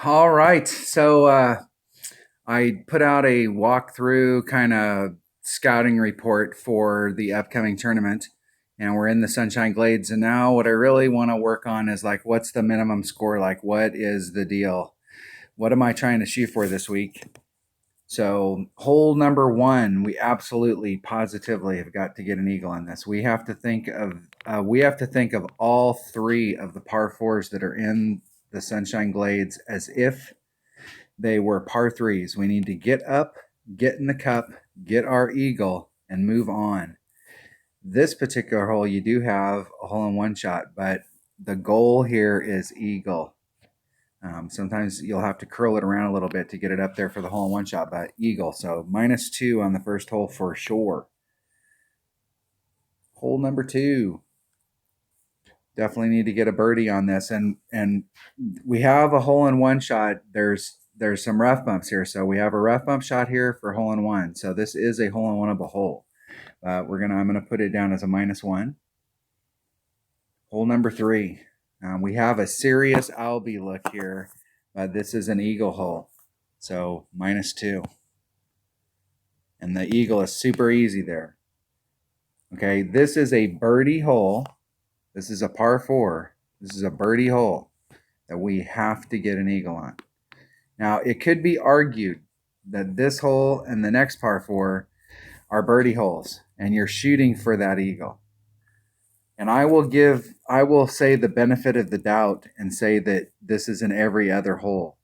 All right. I put out a walkthrough kind of scouting report for the upcoming tournament, and we're in the Sunshine Glades. And now, what I really want to work on is like, what's the minimum score? Like, what is the deal? What am I trying to shoot for this week? So, hole number one, we absolutely, positively have got to get an eagle on this. We have to think of all three of the par fours that are in the Sunshine Glades as if they were par threes. We need to get up, get in the cup, get our eagle, and move on. This particular hole, you do have a hole in one shot, but the goal here is eagle. Sometimes you'll have to curl it around a little bit to get it up there for the hole in one shot, but eagle. So -2 on the first hole for sure. Hole number two. Definitely need to get a birdie on this, and we have a hole in one shot. There's some rough bumps here, so we have a rough bump shot here for hole in one. So this is a hole in one of a hole. I'm gonna put it down as a -1. Hole number three. We have a serious Albie look here. This is an eagle hole, so -2. And the eagle is super easy there. Okay, this is a birdie hole. This is a par four. This is a birdie hole that we have to get an eagle on. Now, it could be argued that this hole and the next par four are birdie holes, and you're shooting for that eagle. And I will say the benefit of the doubt and say that this is in every other hole.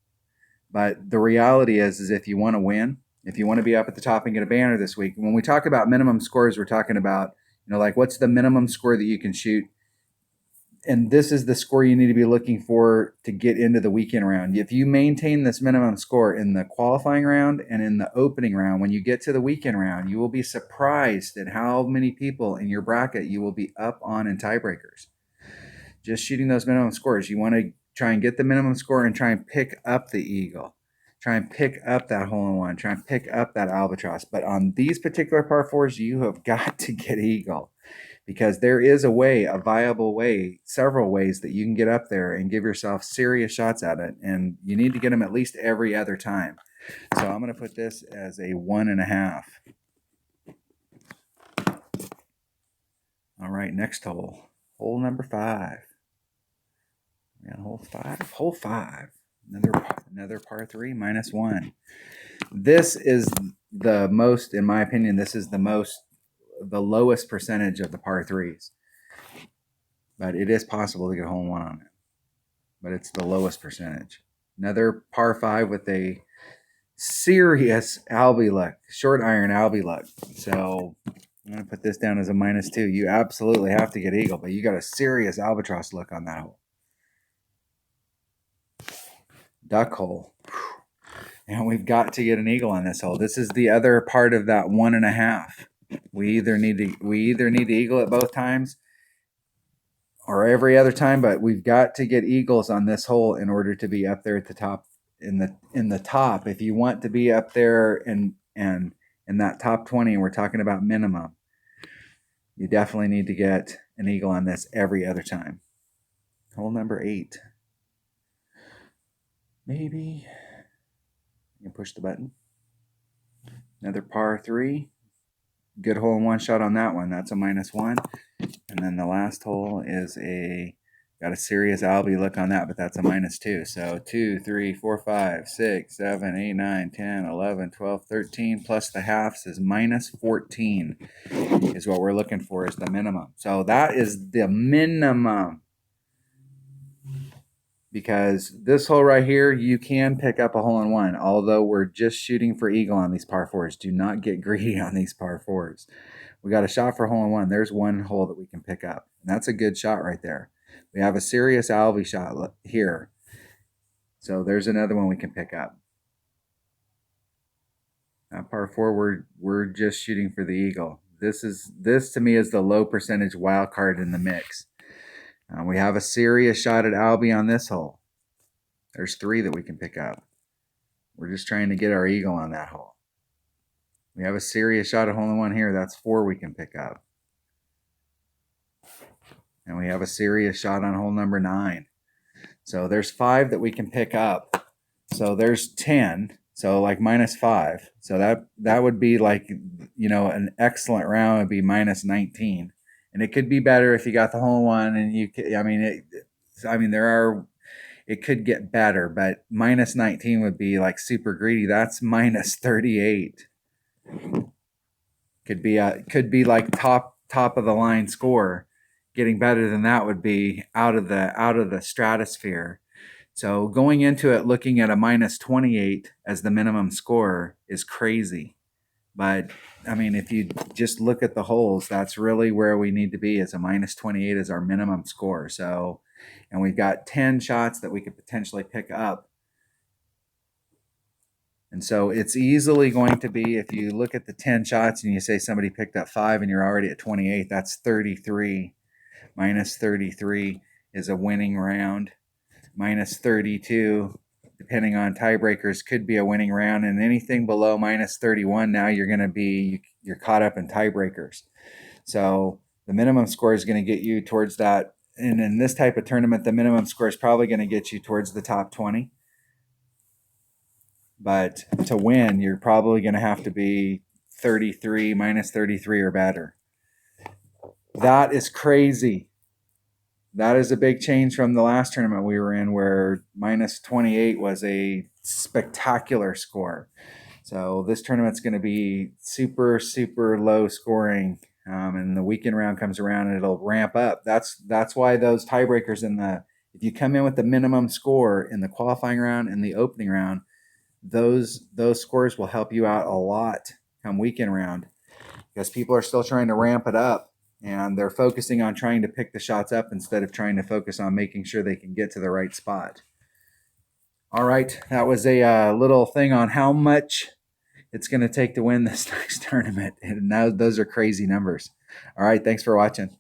But the reality is if you want to win, if you want to be up at the top and get a banner this week, when we talk about minimum scores, we're talking about, like what's the minimum score that you can shoot? And this is the score you need to be looking for to get into the weekend round. If you maintain this minimum score in the qualifying round and in the opening round, when you get to the weekend round, you will be surprised at how many people in your bracket you will be up on in tiebreakers. Just shooting those minimum scores. You want to try and get the minimum score and try and pick up the eagle. Try and pick up that hole in one. Try and pick up that albatross. But on these particular par fours, you have got to get eagle, because there is a way, a viable way, several ways that you can get up there and give yourself serious shots at it. And you need to get them at least every other time. So I'm going to put this as a 1.5. All right, next hole. Hole number 5. And hole five. Another par 3, -1. This is the most, in my opinion, the lowest percentage of the par 3s. But it is possible to get a hole in one on it. But it's the lowest percentage. Another par 5 with a serious Albie luck, short iron Albie luck. So I'm going to put this down as a -2. You absolutely have to get eagle, but you got a serious albatross look on that hole. Duck hole. And we've got to get an eagle on this hole. This is the other part of that 1.5. We either need to eagle it both times or every other time, but we've got to get eagles on this hole in order to be up there at the top, in the top. If you want to be up there and in that top 20, and we're talking about minimum, you definitely need to get an eagle on this every other time. Hole number 8. Maybe you can push the button. Another par 3. Good hole in one shot on that one. That's a -1. And then the last hole is got a serious Albie look on that, but that's a -2. So 2, 3, 4, 5, 6, 7, 8, 9, 10, 11, 12, 13 plus the halves is -14 is what we're looking for, is the minimum. So that is the minimum, because this hole right here, you can pick up a hole in one, although we're just shooting for eagle on these par fours. Do not get greedy on these par fours. We got a shot for hole in one. There's one hole that we can pick up, and that's a good shot right there. We have a serious Albie shot here, so there's another one we can pick up. Now par 4, we're just shooting for the eagle. This to me is the low percentage wild card in the mix. We have a serious shot at Albie on this hole. There's 3 that we can pick up. We're just trying to get our eagle on that hole. We have a serious shot at hole in one here. That's 4 we can pick up. And we have a serious shot on hole number 9. So there's 5 that we can pick up. So there's 10. So like -5. So that would be like, you know, an excellent round would be -19. And it could be better if you got the hole in one, and you could, I mean there are, it could get better, but -19 would be like super greedy. That's -38. Could be like top of the line score. Getting better than that would be out of the stratosphere. So going into it looking at a -28 as the minimum score is crazy. But I mean, if you just look at the holes, that's really where we need to be, is a -28 is our minimum score. So, and we've got 10 shots that we could potentially pick up. And so it's easily going to be, if you look at the 10 shots and you say somebody picked up 5 and you're already at 28, that's 33. -33 is a winning round. -32, depending on tiebreakers, could be a winning round. And anything below -31, now you're caught up in tiebreakers. So the minimum score is going to get you towards that. And in this type of tournament, the minimum score is probably going to get you towards the top 20. But to win, you're probably going to have to be 33, -33 or better. That is crazy. That is a big change from the last tournament we were in, where -28 was a spectacular score. So this tournament's going to be super, super low scoring. And the weekend round comes around and it'll ramp up. That's why those tiebreakers if you come in with the minimum score in the qualifying round and the opening round, those scores will help you out a lot come weekend round, because people are still trying to ramp it up and they're focusing on trying to pick the shots up instead of trying to focus on making sure they can get to the right spot. All right, that was a little thing on how much it's going to take to win this next tournament. And now those are crazy numbers. All right, thanks for watching.